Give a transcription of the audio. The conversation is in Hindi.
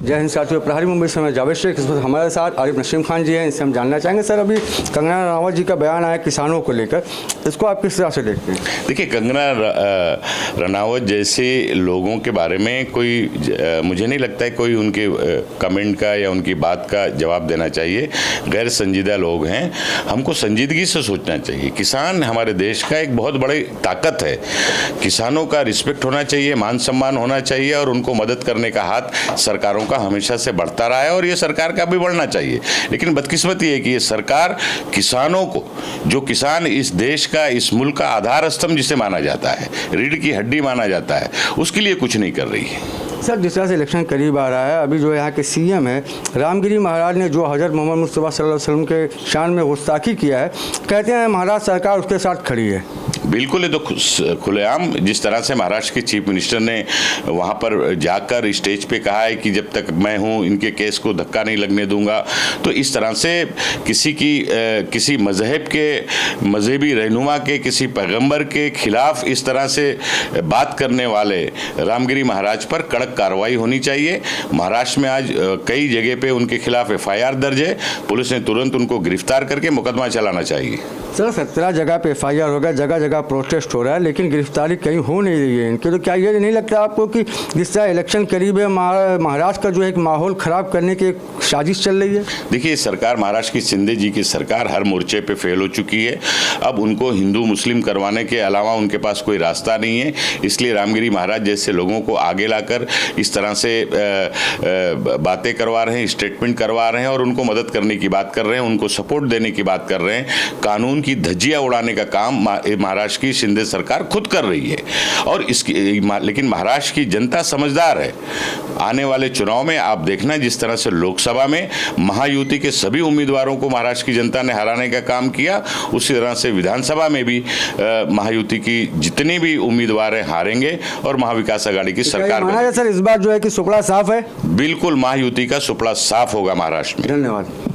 जय हिंद साथियों, प्रहरी मुंबई से मैं जावेद शेख, इस वक्त हमारे साथ आरिफ नसीम खान जी हैं। इनसे हम जानना चाहेंगे सर, अभी कंगना रनावत जी का बयान आया किसानों को लेकर, इसको आप किस तरह से देखते हैं? देखिए, कंगना रनावत जैसे लोगों के बारे में कोई मुझे नहीं लगता है कोई उनके कमेंट का या उनकी बात का जवाब देना चाहिए। गैर संजीदा लोग हैं, हमको संजीदगी से सोचना चाहिए। किसान हमारे देश का एक बहुत बड़ी ताकत है। किसानों का रिस्पेक्ट होना चाहिए, मान सम्मान होना चाहिए और उनको मदद करने का हाथ सरकारों का हमेशा से बढ़ता रहा है और ये सरकार का भी बढ़ना चाहिए। लेकिन बदकिस्मती है कि ये सरकार किसानों को, जो किसान इस देश का, इस मुल्क का आधार स्तंभ जिसे माना जाता है, रीढ़ की हड्डी माना जाता है, उसके लिए कुछ नहीं कर रही है। सर, जिस तरह से इलेक्शन करीब आ रहा है, अभी जो यहाँ के सीएम है रामगिरी महाराज ने जो हज़रत मोहम्मद मुस्तफ़ा सल्लल्लाहु अलैहि वसल्लम के शान में गुस्ताखी किया है, कहते हैं महाराज सरकार उसके साथ खड़ी है। बिल्कुल, ये तो खुलेआम जिस तरह से महाराष्ट्र के चीफ मिनिस्टर ने वहाँ पर जाकर स्टेज पे कहा है कि जब तक मैं हूँ इनके केस को धक्का नहीं लगने दूंगा, तो इस तरह से किसी मजहब के, मजहबी रहनुमा के, किसी पैगंबर के खिलाफ इस तरह से बात करने वाले रामगिरी महाराज पर कड़क कार्रवाई होनी चाहिए। महाराष्ट्र में आज कई जगह पे उनके खिलाफ FIR दर्ज है, पुलिस ने तुरंत उनको गिरफ्तार करके मुकदमा चलाना चाहिए। सर, 17 जगह पे FIR हो गया, जगह जगह प्रोटेस्ट हो रहा है, लेकिन गिरफ्तारी कहीं हो नहीं रही है इनके। तो क्या ये नहीं लगता आपको कि जिस तरह इलेक्शन करीब है, महाराष्ट्र का जो एक माहौल ख़राब करने की एक साजिश चल रही है? देखिए, सरकार, महाराष्ट्र की शिंदे जी की सरकार हर मोर्चे पे फेल हो चुकी है। अब उनको हिंदू मुस्लिम करवाने के अलावा उनके पास कोई रास्ता नहीं है। इसलिए रामगिरी महाराज जैसे लोगों को आगे लाकर इस तरह से बातें करवा रहे हैं, स्टेटमेंट करवा रहे हैं और उनको मदद करने की बात कर रहे हैं, उनको सपोर्ट देने की बात कर रहे हैं। कानून की धज्जियां उड़ाने का काम महाराष्ट्र की शिंदे सरकार खुद कर रही है और लेकिन महाराष्ट्र की जनता समझदार है। आने वाले चुनाव में आप देखना, जिस तरह से लोकसभा में महायुति के सभी उम्मीदवारों को महाराष्ट्र की जनता ने हराने का काम किया, उसी तरह से विधानसभा में भी महायुति की जितने भी उम्मीदवार हैं हारेंगे और महाविकास आघाड़ी की सरकार सर इस बार जो है कि सुपड़ा साफ है? बिल्कुल, महायुति का सुपड़ा साफ होगा महाराष्ट्र में। धन्यवाद।